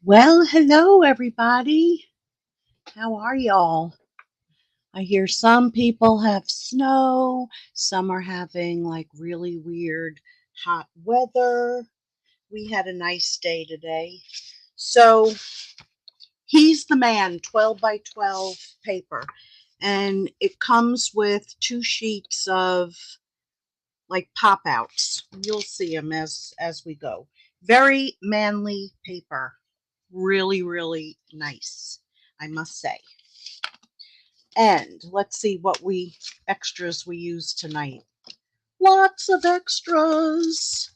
Well, hello everybody. How are y'all? I hear some people have snow, some are having like really weird hot weather. We had a nice day today. So, he's the man 12 by 12 paper, and it comes with 2 sheets of like pop outs. You'll see them as we go. Very manly paper. Really, really nice, I must say. And let's see what extras we use tonight. Lots of extras.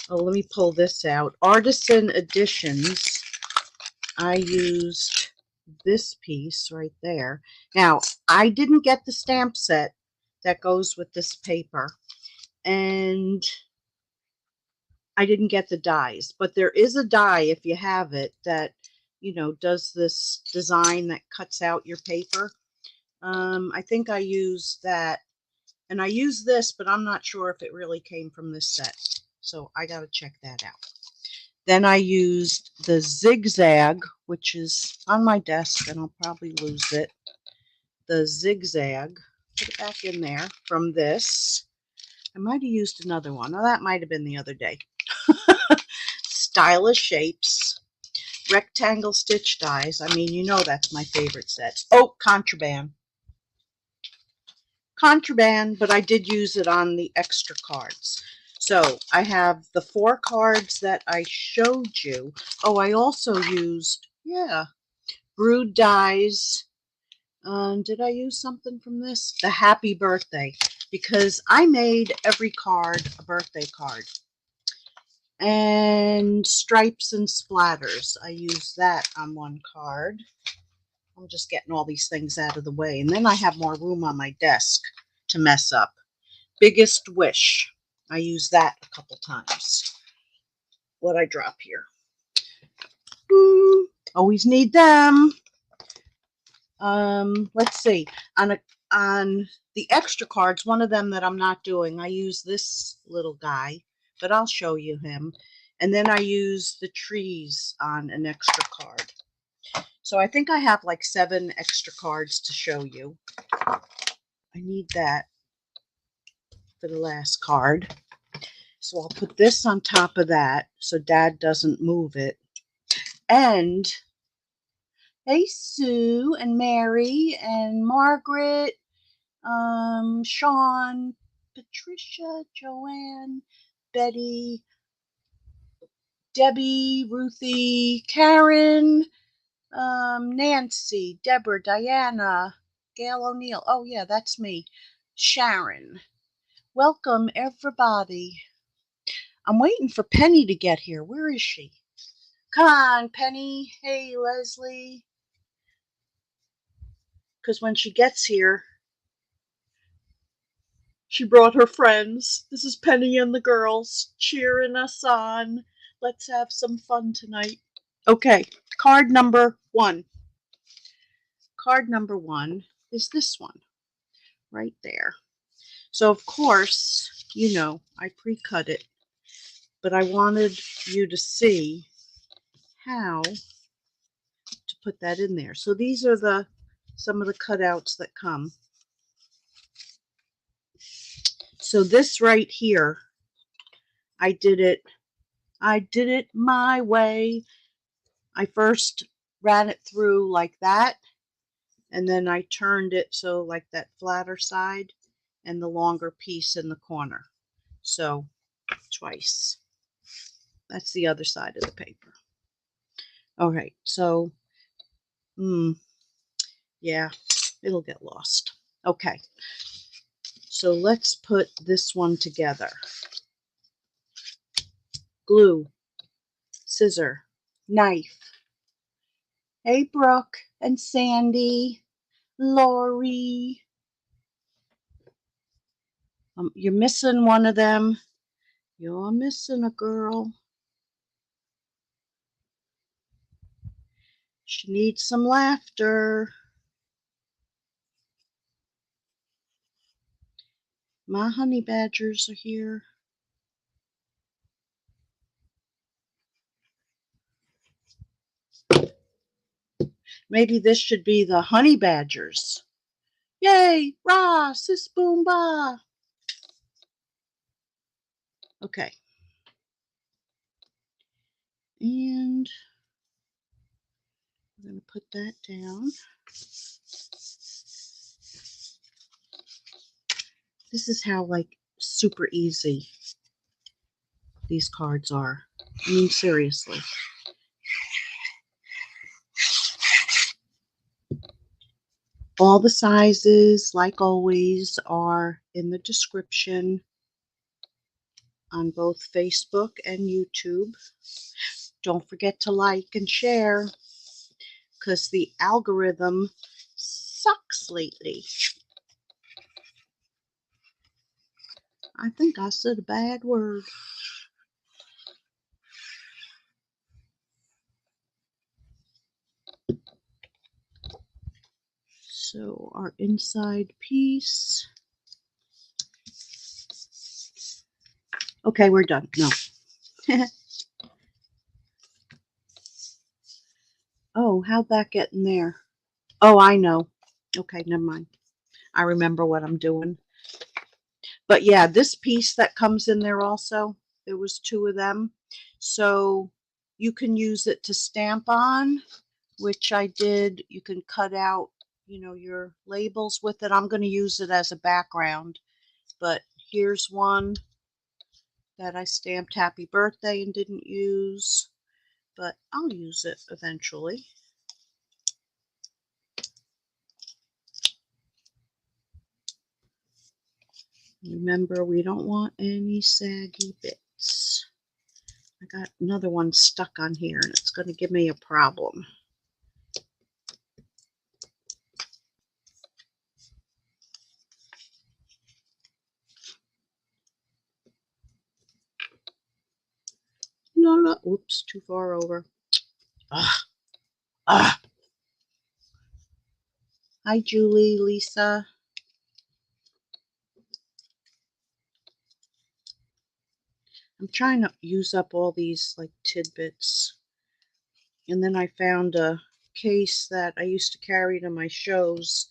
Oh, let me pull this out. Artisan Additions. I used this piece right there. Now, I didn't get the stamp set that goes with this paper, and I didn't get the dies, but there is a die if you have it that does this design that cuts out your paper. I think I used that, and I used this, but I'm not sure if it really came from this set, so I got to check that out. Then I used the zigzag, which is on my desk, and I'll probably lose it. The zigzag, put it back in there from this. I might have used another one. Oh, that might have been the other day. Stylish Shapes, rectangle stitch dies. I mean, you know that's my favorite set. Oh, Contraband. Contraband, but I did use it on the extra cards. So I have the 4 cards that I showed you. Oh, I also used, Brood Dies. Did I use something from this? The Happy Birthday, because I made every card a birthday card. And Stripes and Splatters. I used that on one card. I'm just getting all these things out of the way. And then I have more room on my desk to mess up. Biggest Wish. I used that a couple times. What I drop here? Always need them. Let's see. On the extra cards, one of them that I'm not doing, I use this little guy, but I'll show you him. And then I use the trees on an extra card. So I think I have like 7 extra cards to show you. I need that for the last card. So I'll put this on top of that so Dad doesn't move it. And hey, Sue and Mary and Margaret, Sean, Patricia, Joanne, Betty, Debbie, Ruthie, Karen, Nancy, Deborah, Diana, Gail O'Neill. Oh, yeah, that's me. Sharon. Welcome, everybody. I'm waiting for Penny to get here. Where is she? Come on, Penny. Hey, Leslie. Because when she gets here, she brought her friends. This is Penny and the girls cheering us on. Let's have some fun tonight. Okay, card number 1. Card number 1 is this one right there. So, of course, I pre-cut it, but I wanted you to see how to put that in there. So these are some of the cutouts that come. So this right here, I did it my way. I first ran it through like that, and then I turned it so like that flatter side and the longer piece in the corner. So twice. That's the other side of the paper. All right, so yeah, it'll get lost. Okay, so let's put this one together. Glue, scissor, knife. Hey, Brooke and Sandy, Lori. You're missing one of them. You're missing a girl. She needs some laughter. My honey badgers are here. Maybe this should be the honey badgers. Yay! Rah! Sis boom ba! Okay. And I'm going to put that down. This is how, like, super easy these cards are. I mean, seriously. All the sizes, like always, are in the description on both Facebook and YouTube. Don't forget to like and share, because the algorithm sucks lately. I think I said a bad word. So our inside piece. Okay, we're done. No. Oh, how'd that get in there? Oh, I know. Okay, never mind. I remember what I'm doing. But yeah, this piece that comes in there also, there was two of them. So you can use it to stamp on, which I did. You can cut out, you know, your labels with it. I'm going to use it as a background. But here's one that I stamped happy birthday and didn't use. But I'll use it eventually. Remember, we don't want any saggy bits. I got another one stuck on here and it's going to give me a problem. No, oops, too far over. Ah. Hi, Julie, Lisa. I'm trying to use up all these like tidbits. And then I found a case that I used to carry to my shows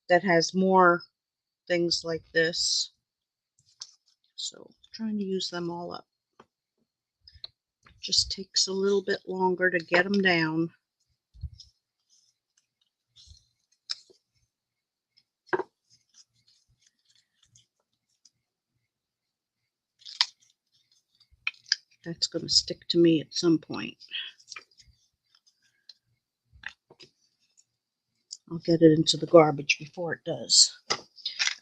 that has more things like this. So I'm trying to use them all up. Just takes a little bit longer to get them down. That's going to stick to me at some point. I'll get it into the garbage before it does.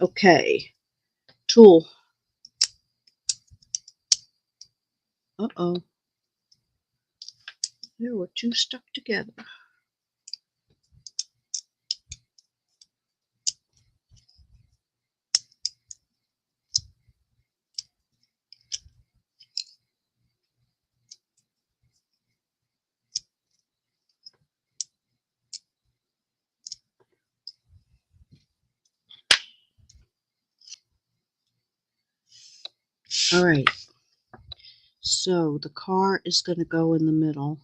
Okay, tool. Uh-oh. There were two stuck together. All right. So the car is going to go in the middle.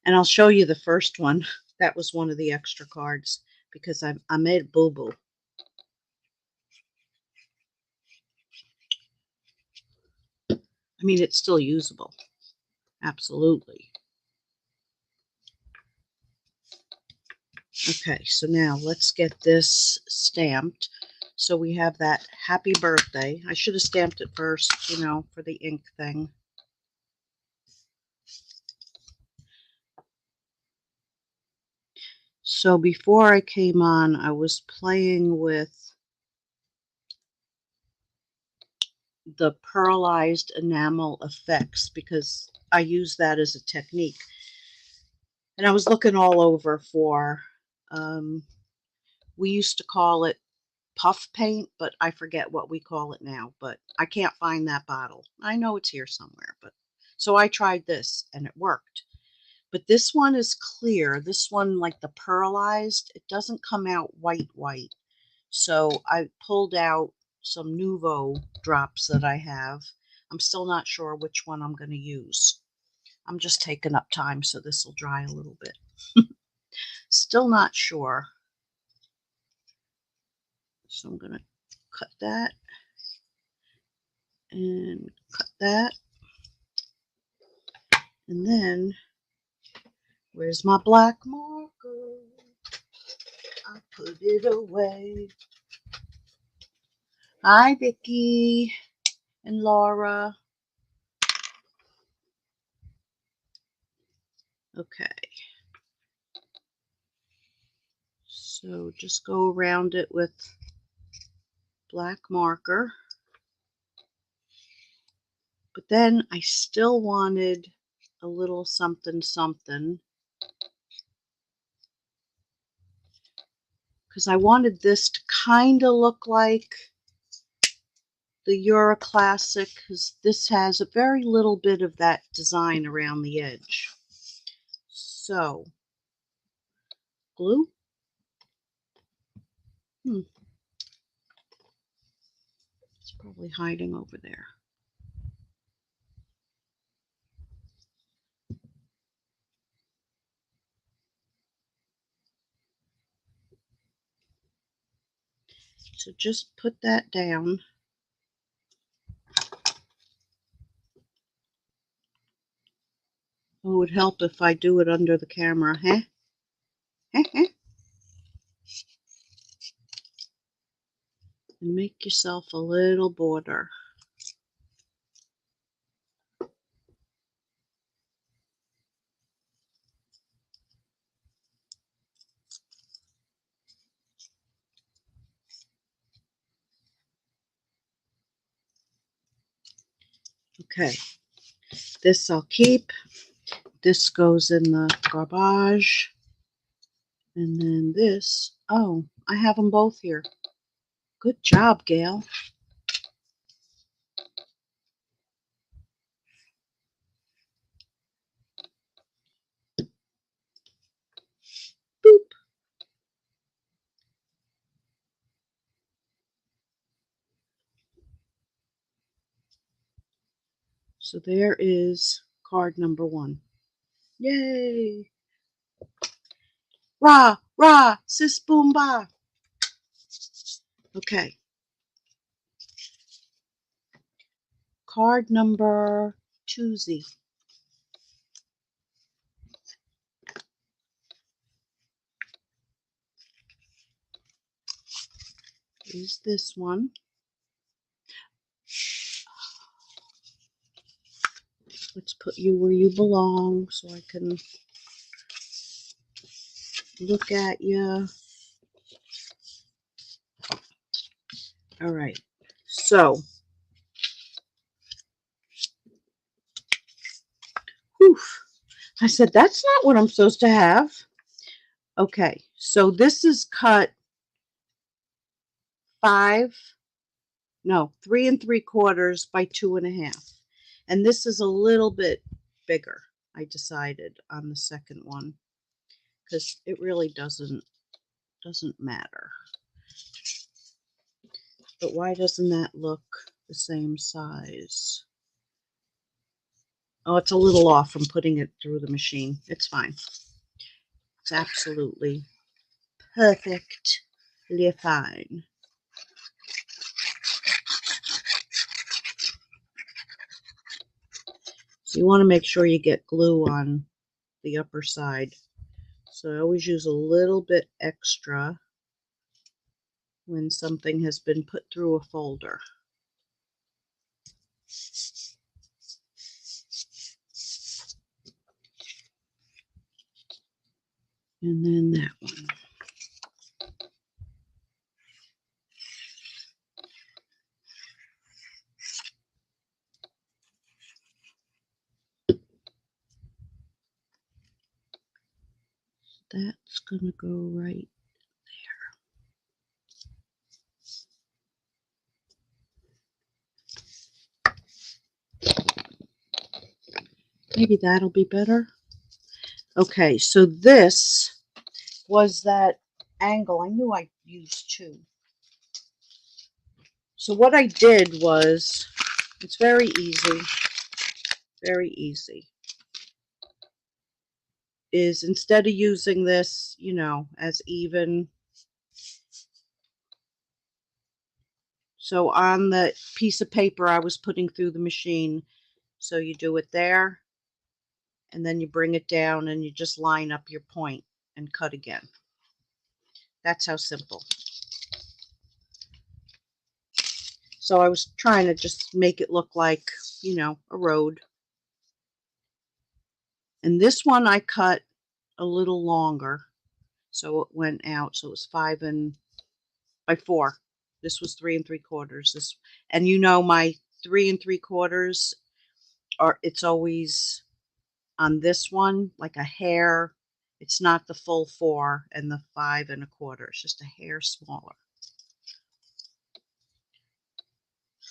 And I'll show you the first one. That was one of the extra cards because I made boo-boo. I mean, it's still usable. Absolutely. Okay, so now let's get this stamped. So we have that happy birthday. I should have stamped it first, you know, for the ink thing. So before I came on, I was playing with the pearlized enamel effects because I use that as a technique. And I was looking all over for, we used to call it puff paint, but I forget what we call it now, but I can't find that bottle. I know it's here somewhere, but so I tried this and it worked. But this one is clear. This one, like the pearlized, it doesn't come out white. So I pulled out some Nuvo drops that I have. I'm still not sure which one I'm going to use. I'm just taking up time, so this will dry a little bit. Still not sure. So I'm going to cut that and cut that. And then, where's my black marker? I put it away. Hi, Vicki and Laura. Okay. So just go around it with black marker. But then I still wanted a little something something, because I wanted this to kind of look like the Euro Classic, because this has a very little bit of that design around the edge. So, glue. It's probably hiding over there. So just put that down. Oh, it would help if I do it under the camera, huh? And make yourself a little border. Okay, this I'll keep. This goes in the garbage. And then this, oh, I have them both here. Good job, Gail. Boop. So there is card number 1. Yay! Rah, rah, sis boom ba. Okay. Card number 2Z. Is this one. Let's put you where you belong so I can look at you. All right. So, whew, I said, that's not what I'm supposed to have. Okay. So this is cut 3 3/4 by 2.5. And this is a little bit bigger, I decided, on the second one, because it really doesn't matter. But why doesn't that look the same size? Oh, it's a little off from putting it through the machine. It's fine. It's absolutely perfectly fine. So you want to make sure you get glue on the upper side. So I always use a little bit extra when something has been put through a folder. And then that one. That's going to go right there. Maybe that'll be better. Okay, so this was that angle. I knew I used 2. So what I did was, it's very easy. Very easy. is instead of using this, you know, as even, so on the piece of paper I was putting through the machine, so you do it there, and then you bring it down and you just line up your point and cut again. That's how simple. So I was trying to just make it look like, you know, a road. And this one I cut a little longer, so it went out. So it was 5 by 4. This was 3 3/4. This, and you know, my 3 3/4 are, it's always on this one like a hair. It's not the full 4 and the 5 1/4. It's just a hair smaller,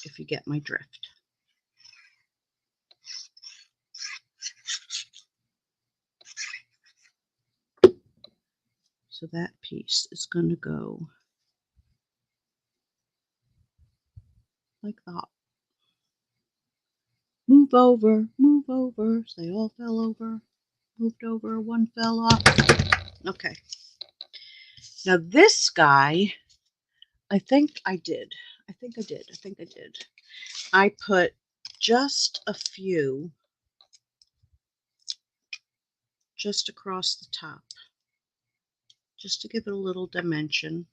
if you get my drift. So that piece is going to go like that. Move over, move over. So they all fell over. Moved over, one fell off. Okay. Now this guy, I think I did. I put just a few just across the top, just to give it a little dimension.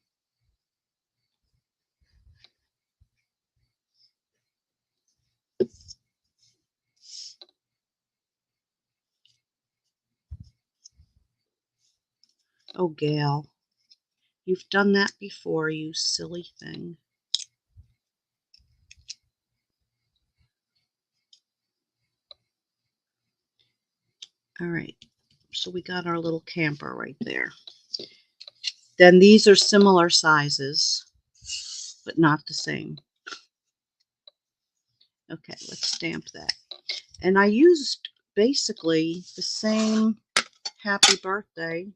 Oh, Gail, you've done that before, you silly thing. All right, so we got our little camper right there. Then these are similar sizes, but not the same. Okay, let's stamp that. And I used basically the same happy birthday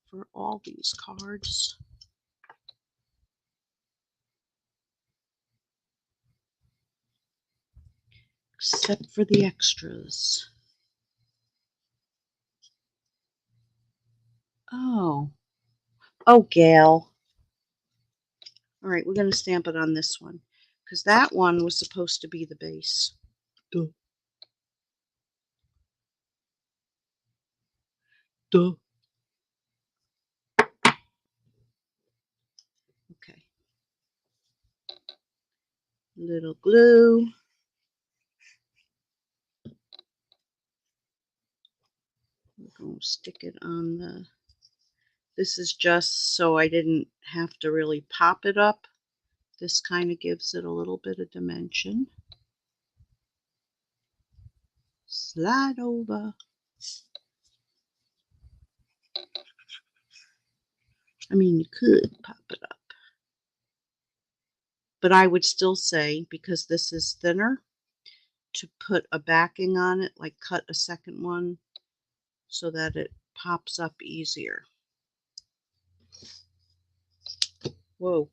for all these cards. Except for the extras. Oh, Gail. All right, we're going to stamp it on this one, because that one was supposed to be the base. Duh. Duh. Okay. Little glue. We're going to stick it on the... This is just so I didn't have to really pop it up. This kind of gives it a little bit of dimension. Slide over. I mean, you could pop it up. But I would still say, because this is thinner, to put a backing on it, like cut a second one so that it pops up easier. Whoa.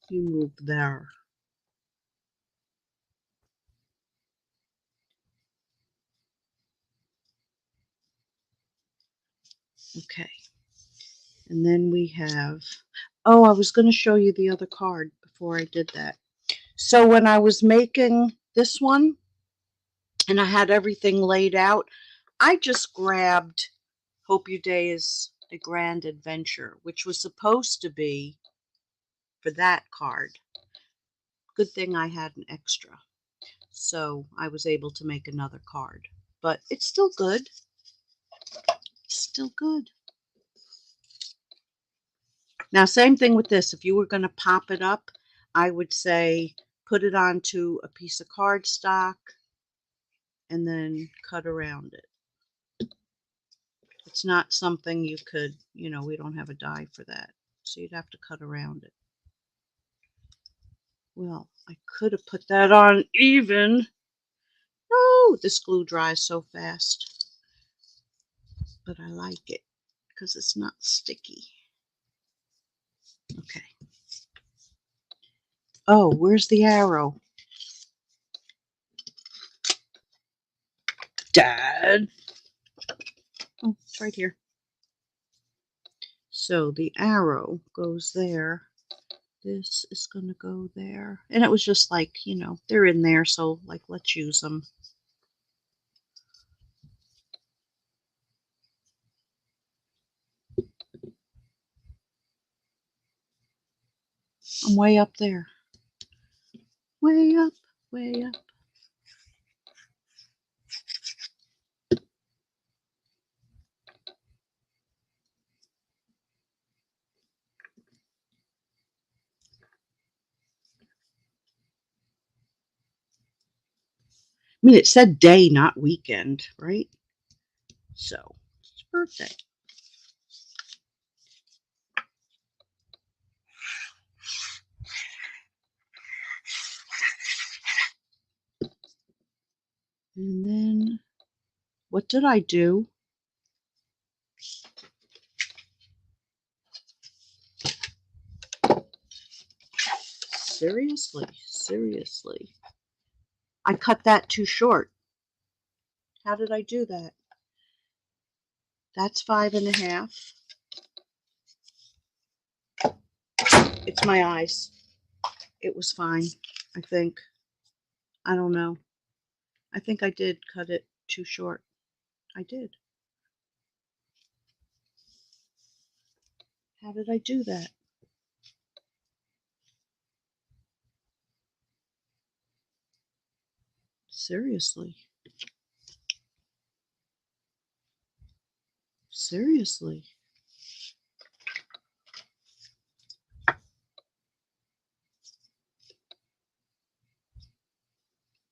You move there. Okay. And then we have, oh, I was going to show you the other card before I did that. So when I was making this one and I had everything laid out, I just grabbed Hope Your Day is a Grand Adventure, which was supposed to be for that card. Good thing I had an extra, so I was able to make another card. But it's still good. Still good. Now, same thing with this. If you were going to pop it up, I would say put it onto a piece of cardstock and then cut around it. It's not something you could, you know, we don't have a die for that. So you'd have to cut around it. Well, I could have put that on even. Oh, this glue dries so fast. But I like it because it's not sticky. Okay. Oh, where's the arrow? Dad. Oh, it's right here. So the arrow goes there. This is going to go there. And it was just like, you know, they're in there, so like, let's use them. I'm way up there. Way up, way up. I mean, it said day, not weekend, right? So, it's birthday. And then, what did I do? Seriously. I cut that too short. How did I do that? That's 5.5. It's my eyes. It was fine, I think. I don't know. I think I did cut it too short. I did. How did I do that? Seriously.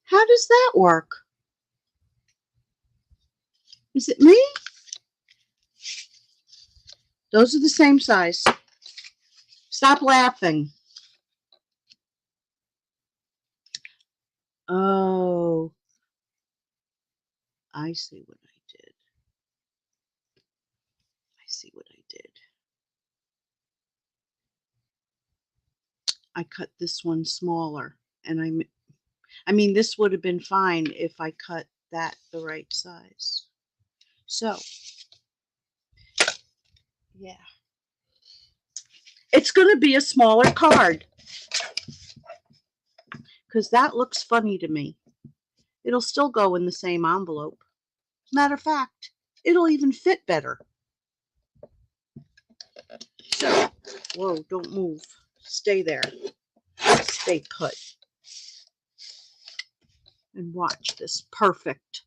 How does that work? Is it me? Those are the same size. Stop laughing. Oh, I see what I did. I cut this one smaller, and I mean, this would have been fine if I cut that the right size. So, yeah. It's going to be a smaller card because that looks funny to me. It'll still go in the same envelope. Matter of fact, it'll even fit better. So, whoa, don't move. Stay there. Stay put. And watch this perfect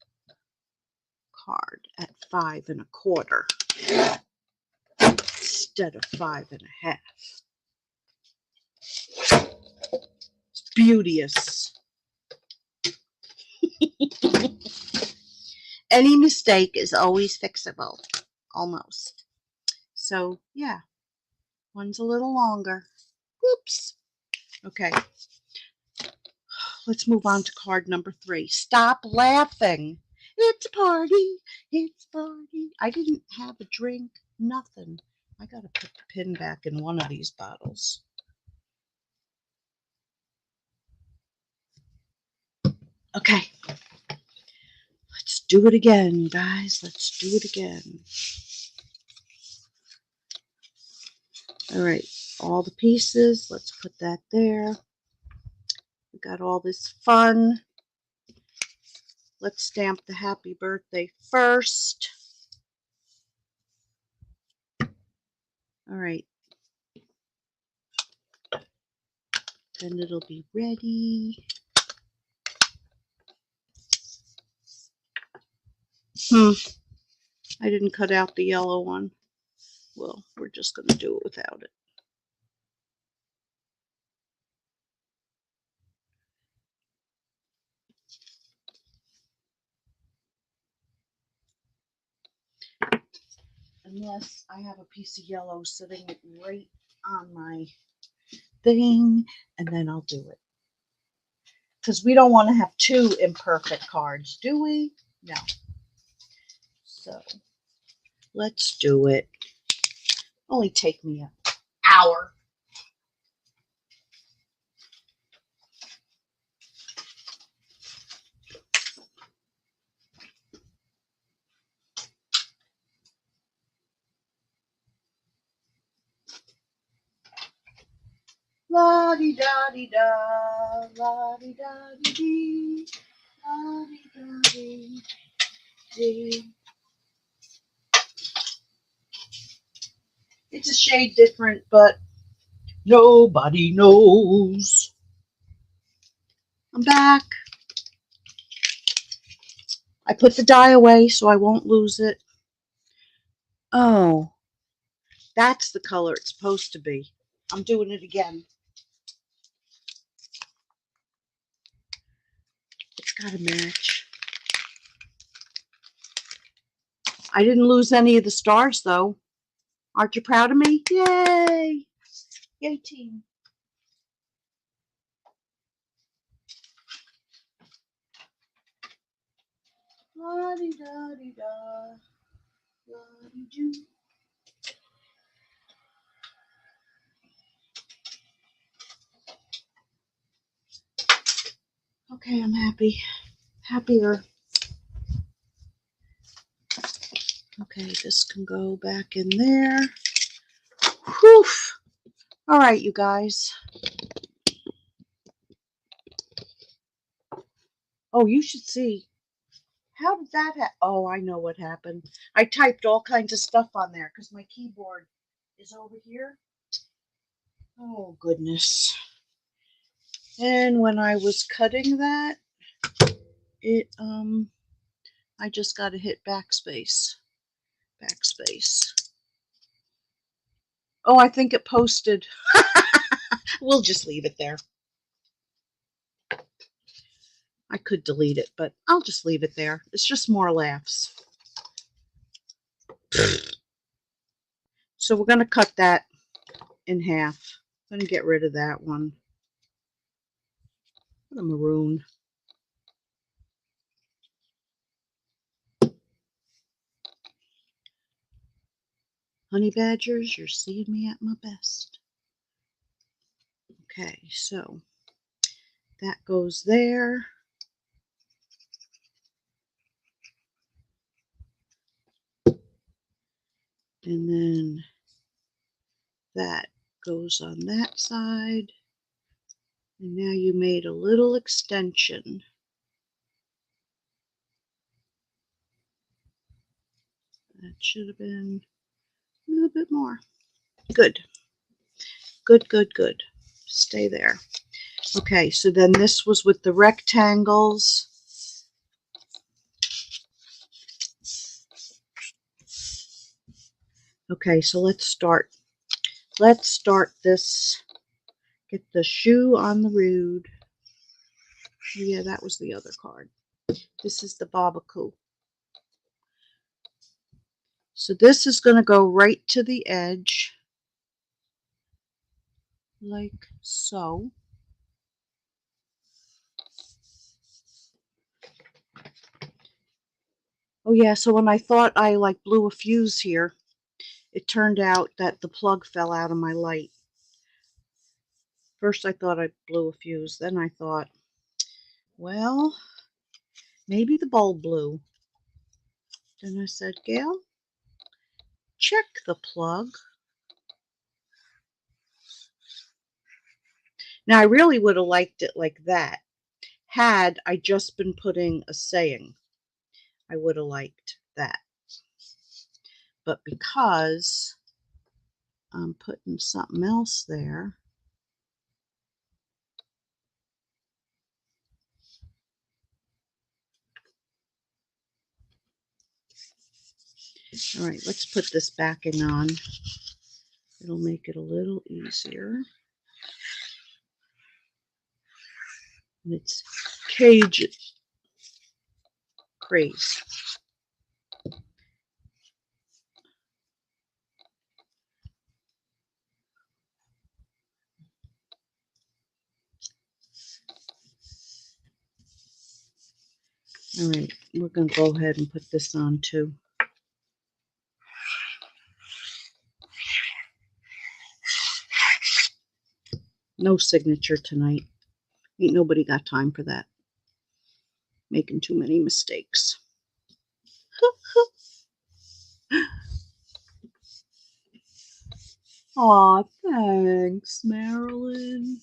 card at 5.25 instead of 5.5. It's beauteous. Any mistake is always fixable. Almost. So, yeah. One's a little longer. Whoops. Okay. Let's move on to card number 3. Stop laughing. It's a party. It's a party. I didn't have a drink. Nothing. I got to put the pin back in one of these bottles. Okay. Let's do it again, guys. Let's do it again. All right. All the pieces. Let's put that there. We got all this fun. Let's stamp the happy birthday first. All right. Then it'll be ready. I didn't cut out the yellow one. Well, we're just going to do it without it. Unless I have a piece of yellow sitting right on my thing, and then I'll do it. Because we don't want to have 2 imperfect cards, do we? No. So, let's do it. Only take me an hour. La di da di da, la di da di dee, la di da di dee. It's a shade different, but nobody knows. I'm back. I put the dye away so I won't lose it. Oh, that's the color it's supposed to be. I'm doing it again. It's got to match. I didn't lose any of the stars, though. Aren't you proud of me? Yay! Yay, team. La-di-da-di-da. La-di-doo. Okay, I'm happy. Happier. Okay, this can go back in there. Whew. All right, you guys. Oh, you should see. How did that happen? Oh, I know what happened. I typed all kinds of stuff on there because my keyboard is over here. Oh, goodness. And when I was cutting that, I just got to hit backspace. Backspace. Oh, I think it posted. We'll just leave it there. I could delete it, but I'll just leave it there. It's just more laughs. So we're going to cut that in half. I'm going to get rid of that one. The maroon. Honey badgers, you're seeing me at my best. Okay, so that goes there. And then that goes on that side. And now you made a little extension. That should have been a little bit more. Good. Good, good, good. Stay there. Okay, so then this was with the rectangles. Okay, so let's start. Let's start this. Get the shoe on the rood. Oh, yeah, that was the other card. This is the Babacoo. So this is going to go right to the edge, like so. Oh yeah, so when I thought I like blew a fuse here, it turned out that the plug fell out of my light. First I thought I blew a fuse, then I thought, well, maybe the bulb blew. Then I said, Gail, check the plug. Now I really would have liked it like that. Had I just been putting a saying, I would have liked that. But because I'm putting something else there, all right, let's put this backing on. It'll make it a little easier. And it's Cajun Craze. All right, we're going to go ahead and put this on too. No signature tonight. Ain't nobody got time for that. Making too many mistakes. Aw, thanks, Marilyn.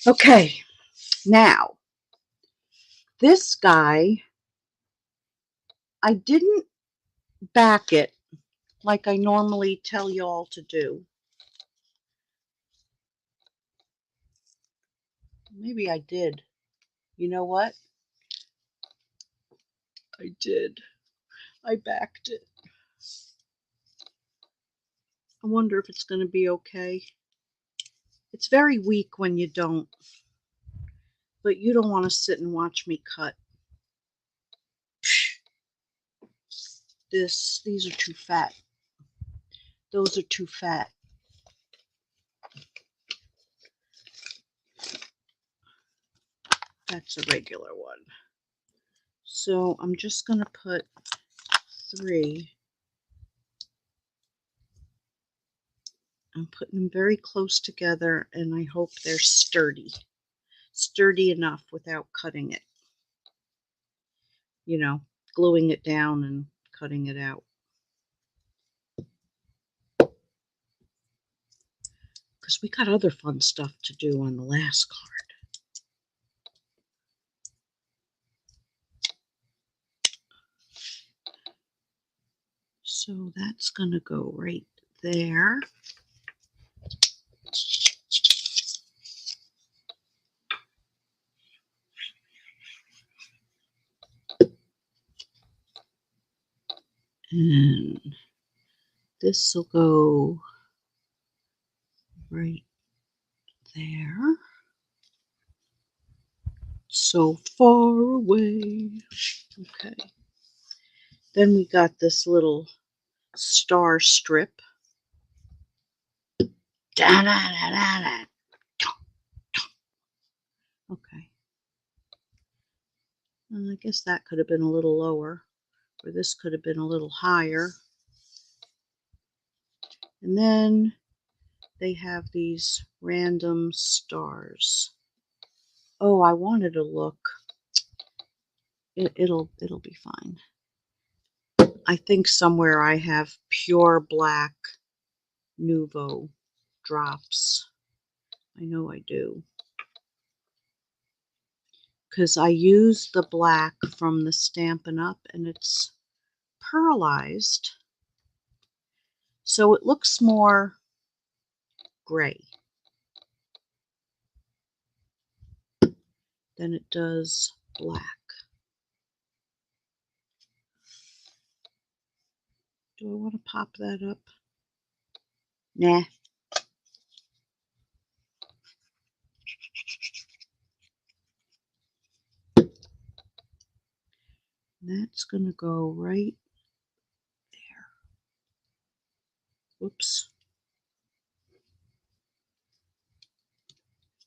Okay, now, this guy, I didn't back it like I normally tell y'all to do. Maybe I did. You know what? I did. I backed it. I wonder if it's going to be okay. It's very weak when you don't. But you don't want to sit and watch me cut. These are too fat. Those are too fat. That's a regular one. So I'm just going to put 3. I'm putting them very close together, and I hope they're sturdy. Sturdy enough without cutting it. You know, gluing it down and cutting it out. Because we got other fun stuff to do on the last card. So that's going to go right there. And this will go right there. So far away. Okay. Then we got this little star strip. Da-da-da-da-da. Okay. And I guess that could have been a little lower, or this could have been a little higher. And then they have these random stars. Oh, I wanted to look. It'll be fine. I think somewhere I have pure black Nouveau drops. I know I do. Because I used the black from the Stampin' Up, and it's pearlized. So it looks more gray than it does black. Do I want to pop that up? Nah. That's going to go right there. Whoops.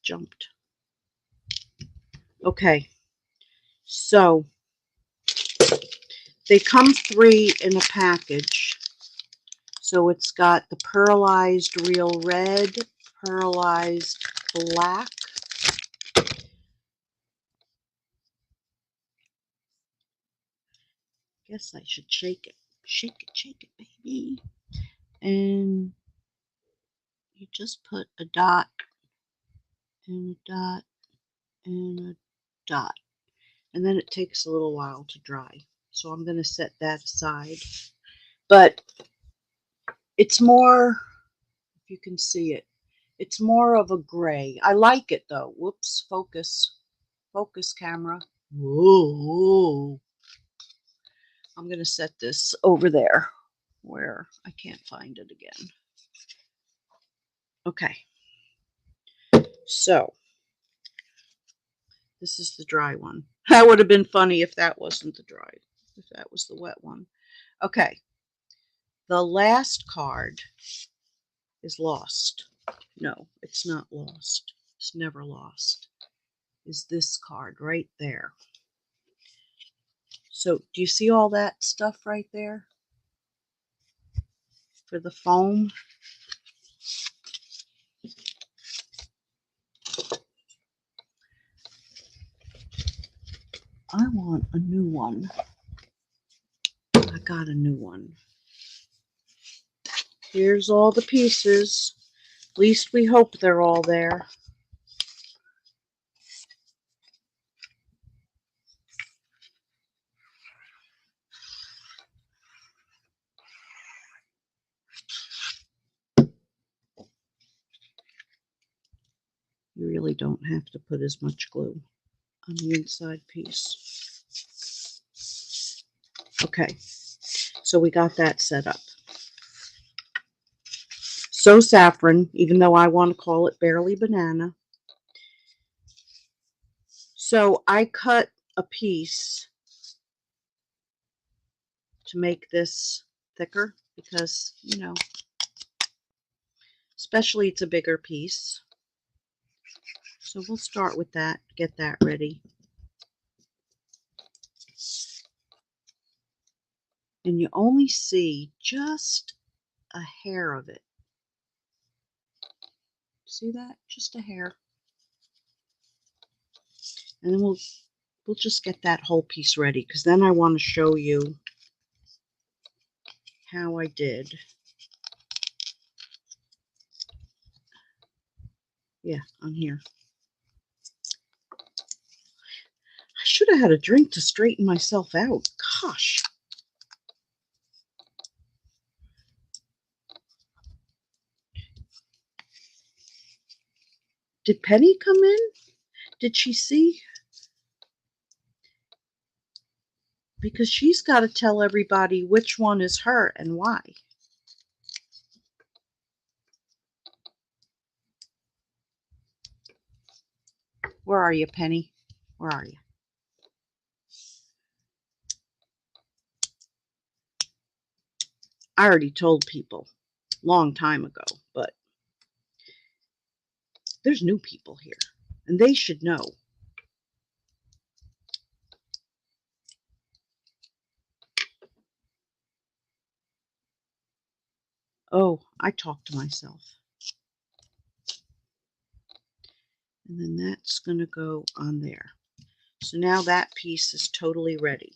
Jumped. Okay. So they come 3 in a package. So it's got the pearlized real red, pearlized black, guess I should shake it. Shake it, baby. And you just put a dot and a dot and a dot. And then it takes a little while to dry. So I'm going to set that aside. But it's more, if you can see it, it's more of a gray. I like it though. Whoops, focus. Focus, camera. Whoa. I'm going to set this over there where I can't find it again. Okay. So, this is the dry one. That would have been funny if that wasn't the dry, if that was the wet one. Okay. The last card is lost. No, it's not lost. It's never lost. Is this card right there. So, do you see all that stuff right there? For the foam? I want a new one. I got a new one. Here's all the pieces. At least we hope they're all there. You really don't have to put as much glue on the inside piece. Okay, so we got that set up. So saffron, even though I want to call it barely banana. So I cut a piece to make this thicker because, you know, especially it's a bigger piece. So we'll start with that, get that ready. And you only see just a hair of it. See that? Just a hair. And then we'll just get that whole piece ready, because then I want to show you how I did. Yeah, on here. I should have had a drink to straighten myself out. Gosh. Did Penny come in? Did she see? Because she's got to tell everybody which one is her and why. Where are you, Penny? Where are you? I already told people a long time ago, but there's new people here, and they should know. Oh, I talk to myself. And then that's going to go on there. So now that piece is totally ready.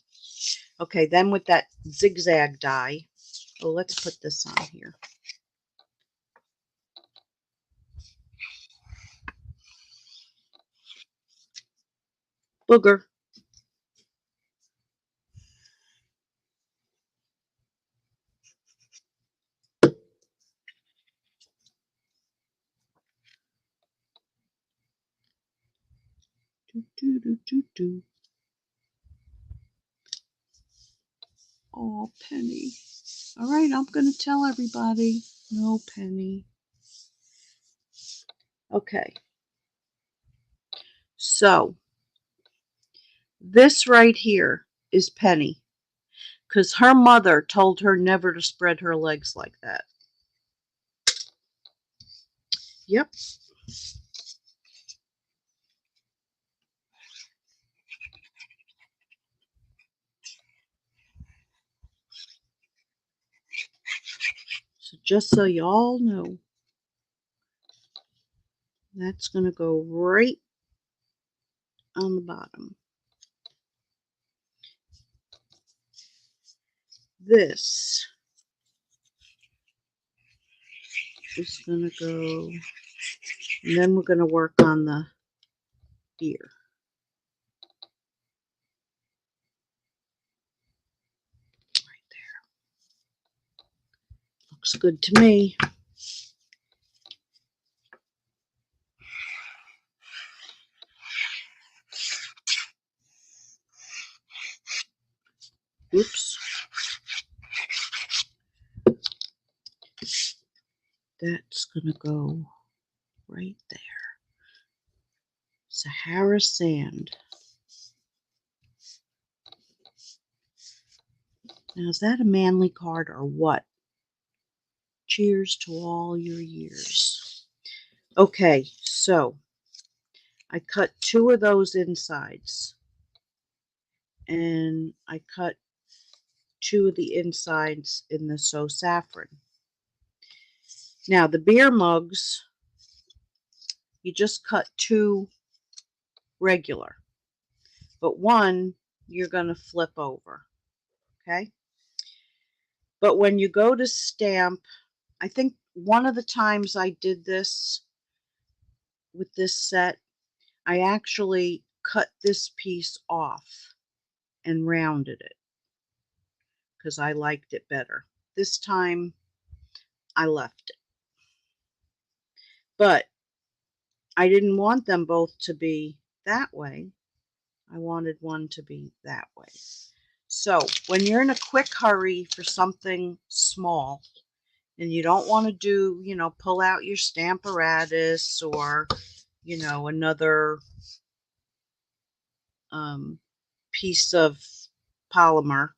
Okay, then with that zigzag die, oh, let's put this on here. Booger. Do, do, do, do, do. Oh, Penny. All right, I'm going to tell everybody. No, Penny. Okay. So, this right here is Penny, because her mother told her never to spread her legs like that. Yep. So just so you all know, that's going to go right on the bottom. This is going to go, and then we're going to work on the ear. Right there. Looks good to me. Oops. That's going to go right there. Sahara Sand. Now, is that a manly card or what? Cheers to all your years. Okay, so I cut 2 of those insides. And I cut 2 of the insides in the So Saffron. Now, the beer mugs, you just cut 2 regular. But 1, you're going to flip over. Okay? But when you go to stamp I think one of the times I did this with this set, I actually cut this piece off and rounded it because I liked it better. This time I left it. But I didn't want them both to be that way. I wanted one to be that way. So when you're in a quick hurry for something small and you don't want to do, you know, pull out your Stamparatus or, you know, another piece of polymer,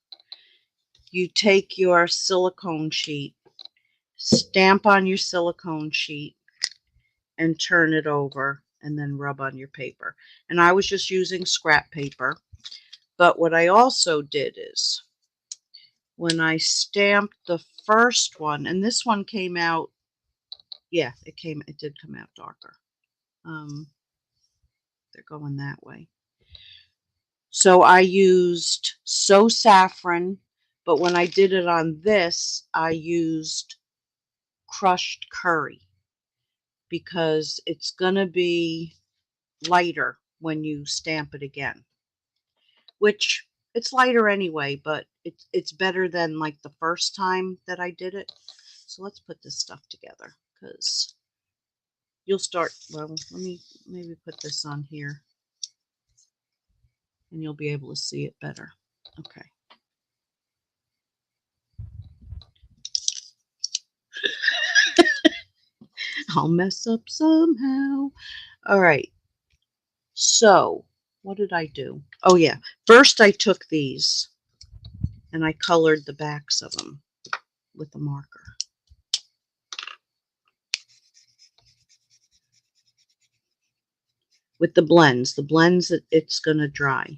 you take your silicone sheet, stamp on your silicone sheet, and turn it over and then rub on your paper. And I was just using scrap paper. But what I also did is when I stamped the first one, and this one came out, yeah, it did come out darker. They're going that way. So I used So Saffron, but when I did it on this, I used crushed curry because it's going to be lighter when you stamp it again. Which, it's lighter anyway, but it's better than like the first time that I did it. So let's put this stuff together because you'll start, well, let me maybe put this on here and you'll be able to see it better. Okay. I'll mess up somehow. All right. So what did I do? Oh yeah. First I took these and I colored the backs of them with a marker. With the blends it's going to dry.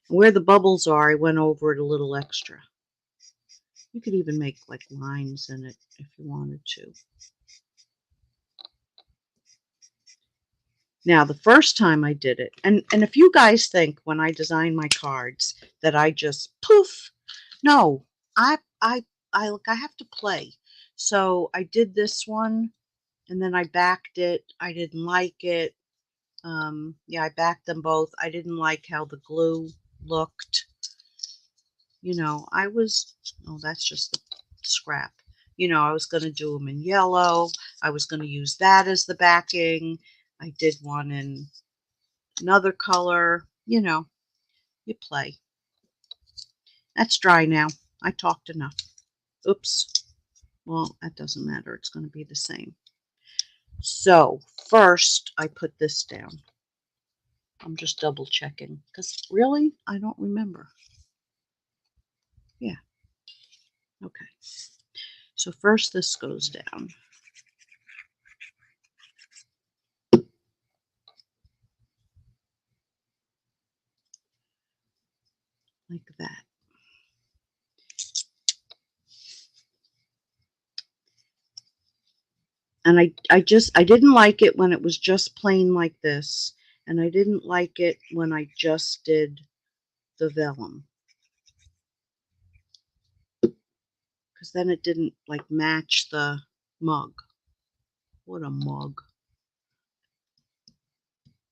Where the bubbles are, I went over it a little extra. You could even make like lines in it if you wanted to. Now, the first time I did it, and if you guys think when I design my cards that I just poof, no, I have to play. So I did this one, and then I backed it. I didn't like it. Yeah, I backed them both. I didn't like how the glue looked. You know, oh, that's just the scrap. You know, I was going to do them in yellow. I was going to use that as the backing. I did one in another color. You know, you play. That's dry now. I talked enough. Oops. Well, that doesn't matter. It's going to be the same. So first I put this down. I'm just double checking because really, I don't remember. Yeah. Okay. So first this goes down. Like that. And I didn't like it when it was just plain like this. And I didn't like it when I just did the vellum. Because then it didn't like match the mug. What a mug.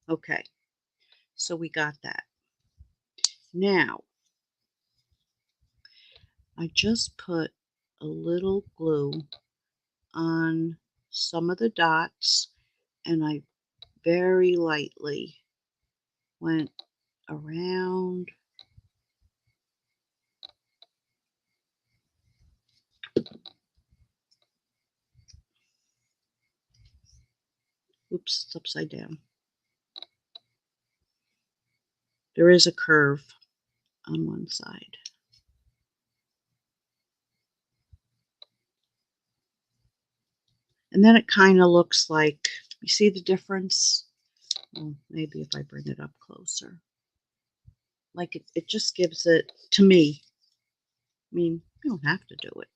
Okay. So we got that. Now, I just put a little glue on some of the dots and I very lightly went around. Oops, it's upside down. There is a curve on one side. And then it kind of looks like, you see the difference? Well, maybe if I bring it up closer. Like it just gives it, to me, I mean, you don't have to do it.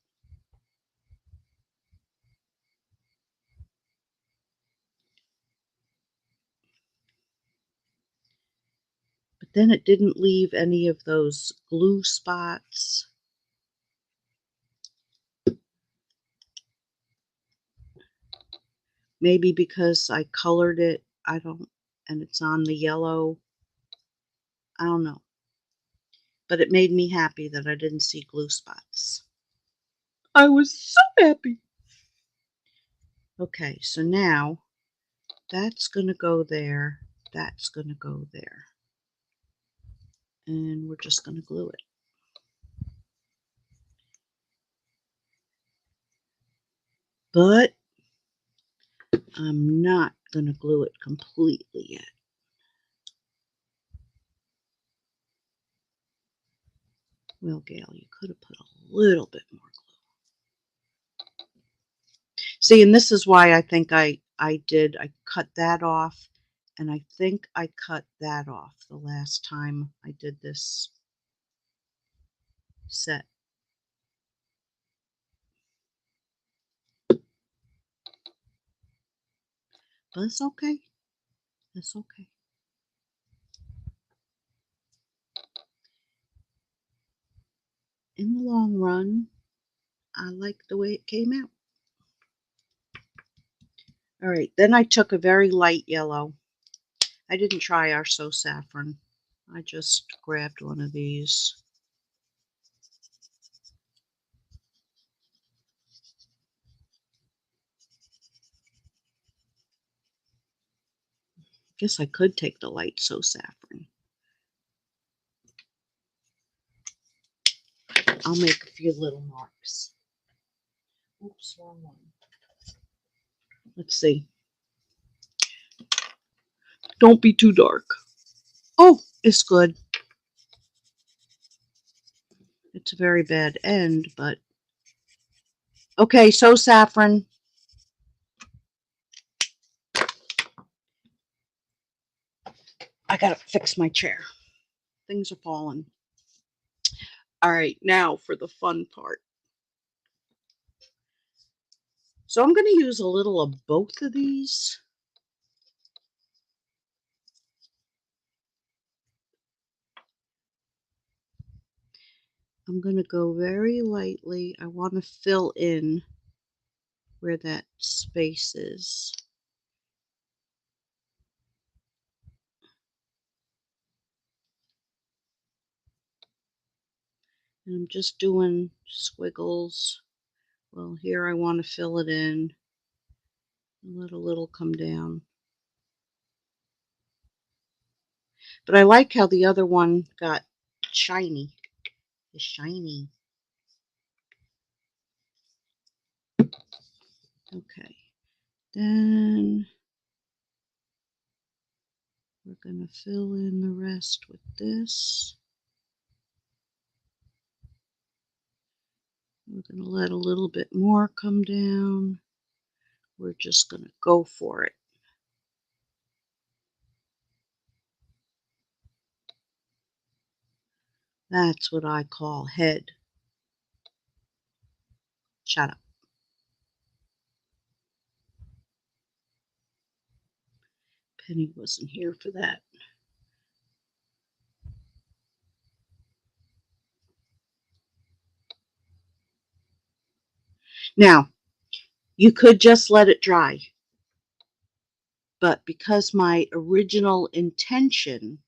But then it didn't leave any of those glue spots. Maybe because I colored it, and it's on the yellow. I don't know. But it made me happy that I didn't see glue spots. I was so happy. Okay, so now that's going to go there. That's going to go there. And we're just going to glue it. But I'm not going to glue it completely yet. Well, Gail, you could have put a little bit more glue. See, and this is why I think I cut that off, and I think I cut that off the last time I did this set. But it's okay. It's okay. In the long run, I like the way it came out. All right, then I took a very light yellow. I didn't try our So Saffron. I just grabbed one of these. Guess I could take the light So Saffron. I'll make a few little marks. Oops, wrong one. Let's see. Don't be too dark. Oh, it's good. It's a very bad end, but okay, So Saffron. I gotta fix my chair. Things are falling. All right, now for the fun part. So I'm going to use a little of both of these. I'm going to go very lightly. I want to fill in where that space is. And I'm just doing squiggles. Well, here I want to fill it in. Let a little come down. But I like how the other one got shiny. It's shiny. Okay. Then we're going to fill in the rest with this. We're going to let a little bit more come down. We're just going to go for it. That's what I call head. Shut up. Penny wasn't here for that. Now, you could just let it dry. But because my original intention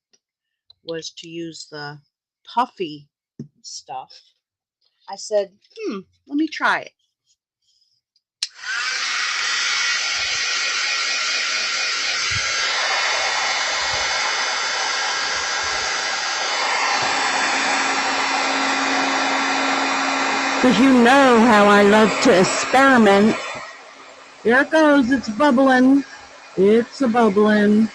was to use the puffy stuff, I said, let me try it. Because you know how I love to experiment. Here it goes. It's bubbling. It's a bubbling.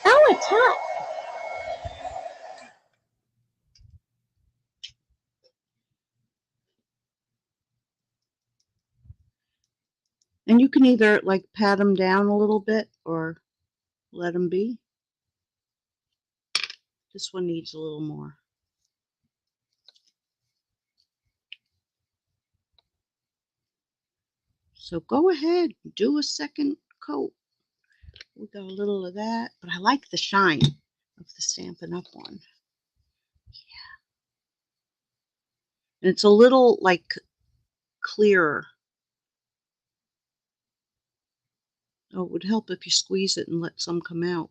Oh, it's hot. And you can either like pat them down a little bit or let them be. This one needs a little more. So go ahead, do a second coat. We got a little of that, but I like the shine of the Stampin' Up one. Yeah. And it's a little like clearer. Oh, it would help if you squeeze it and let some come out.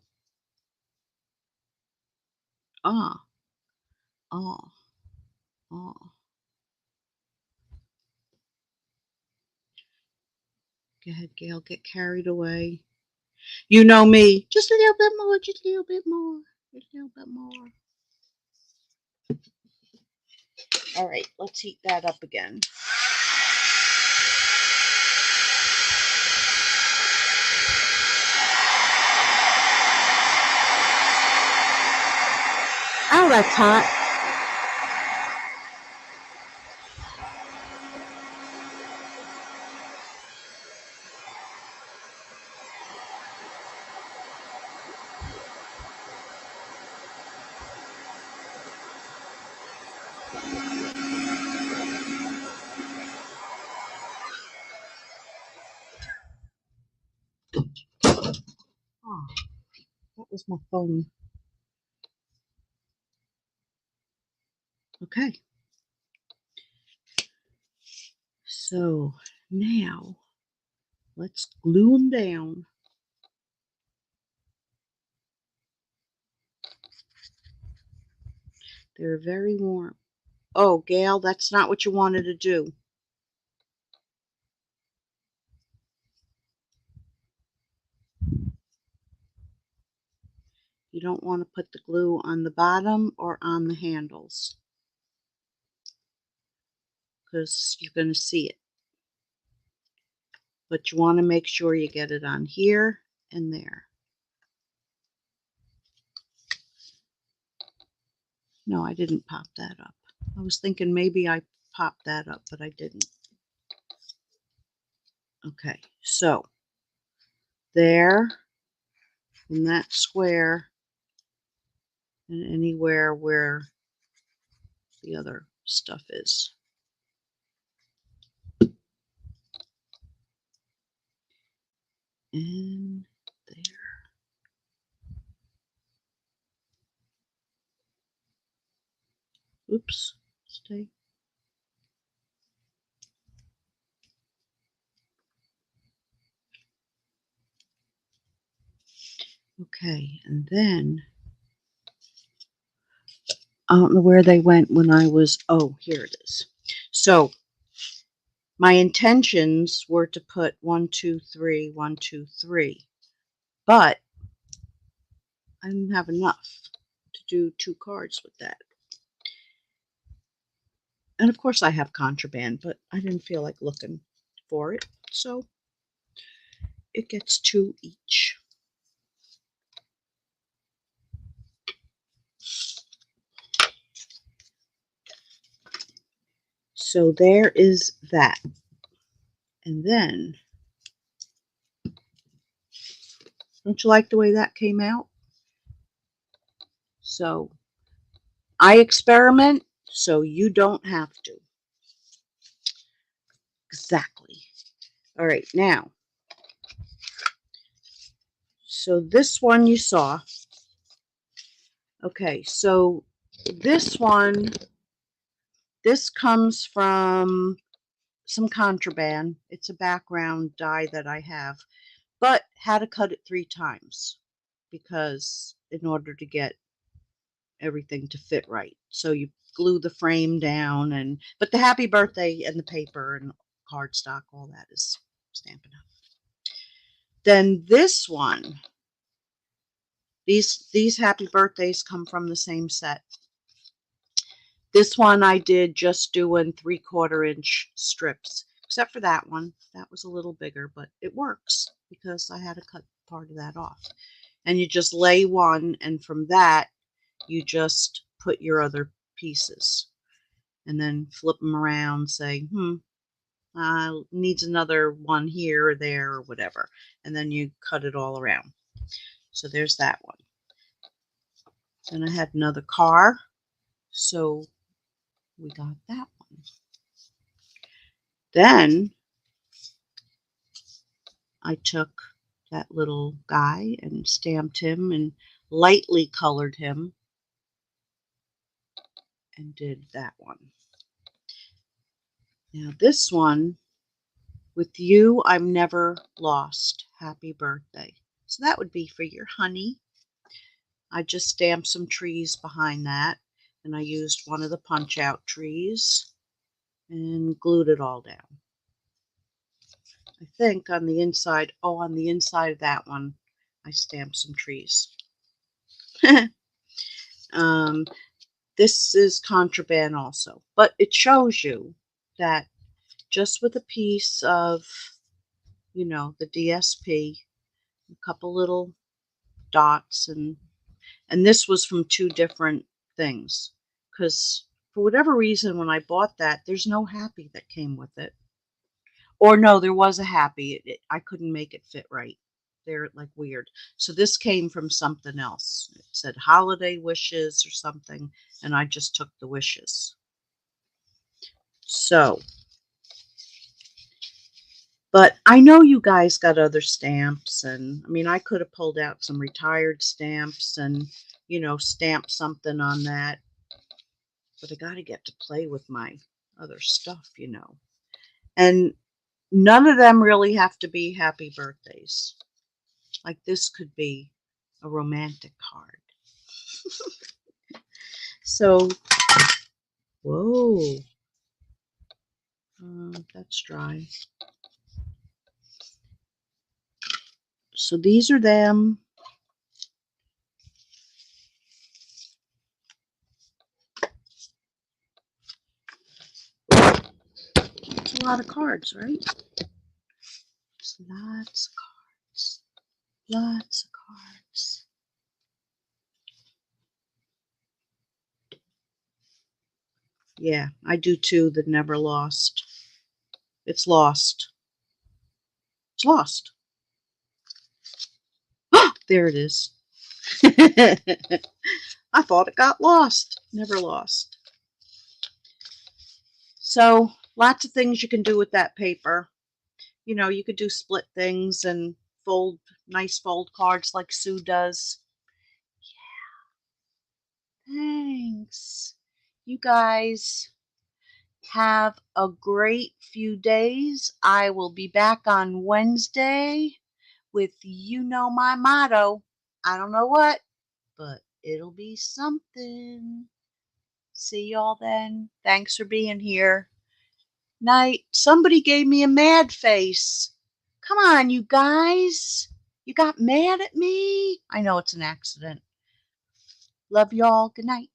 Ah, ah, ah. Go ahead, Gail, get carried away. You know me. Just a little bit more, just a little bit more, just a little bit more. All right, let's heat that up again. Oh, that's hot. Oh, that was my phone. Okay. So now let's glue them down. They're very warm. Oh, Gail, that's not what you wanted to do. You don't want to put the glue on the bottom or on the handles because you're going to see it. But you want to make sure you get it on here and there. No, I didn't pop that up. I was thinking maybe I popped that up, but I didn't. Okay, so there in that square and anywhere where the other stuff is. And there. Oops, stay. Okay, and then I don't know where they went when I was, oh, here it is. So my intentions were to put 1, 2, 3, 1, 2, 3, but I didn't have enough to do 2 cards with that. And of course I have contraband, but I didn't feel like looking for it, so it gets 2 each. So there is that. And then, don't you like the way that came out? So I experiment, so you don't have to. Exactly. All right, now, so this one you saw. Okay, so this one, this comes from some contraband. It's a background die that I have, but had to cut it 3 times because in order to get everything to fit right. So you glue the frame down, but the happy birthday and the paper and cardstock, all that is Stampin' Up. Then this one, these happy birthdays come from the same set. This one I did just doing 3/4 inch strips, except for that one. That was a little bigger, but it works because I had to cut part of that off. And you just lay one, and from that, you just put your other pieces. And then flip them around, say, needs another one here or there or whatever. And then you cut it all around. So there's that one. Then I had another car. So we got that one. Then I took that little guy and stamped him and lightly colored him and did that one. Now this one, with you, I'm never lost. Happy birthday. So that would be for your honey. I just stamped some trees behind that, and I used one of the punch-out trees and glued it all down. I think on the inside, on the inside of that one, I stamped some trees. This is contraband also, but it shows you that just with a piece of, the DSP, a couple little dots, and this was from two different things, because for whatever reason when I bought that, there's no happy that came with it. Or no, there was a happy. I couldn't make it fit right. They're like weird. So this came from something else. It said holiday wishes or something, and I just took the wishes. So, but I know you guys got other stamps, and I mean, I could have pulled out some retired stamps and, stamped something on that. But I got to get to play with my other stuff, And none of them really have to be happy birthdays. Like this could be a romantic card. So, whoa. That's dry. So these are them. It's a lot of cards, right? It's lots of cards. Lots of cards. Yeah, I do too. The Never Lost. It's lost. It's lost. There it is. I thought it got lost. Never lost. So lots of things you can do with that paper. You could do split things and fold nice fold cards like Sue does. Yeah. Thanks. You guys have a great few days. I will be back on Wednesday with my motto. I don't know what, but it'll be something. See y'all then. Thanks for being here. Night. Somebody gave me a mad face. Come on, you guys. You got mad at me? I know it's an accident. Love y'all. Good night.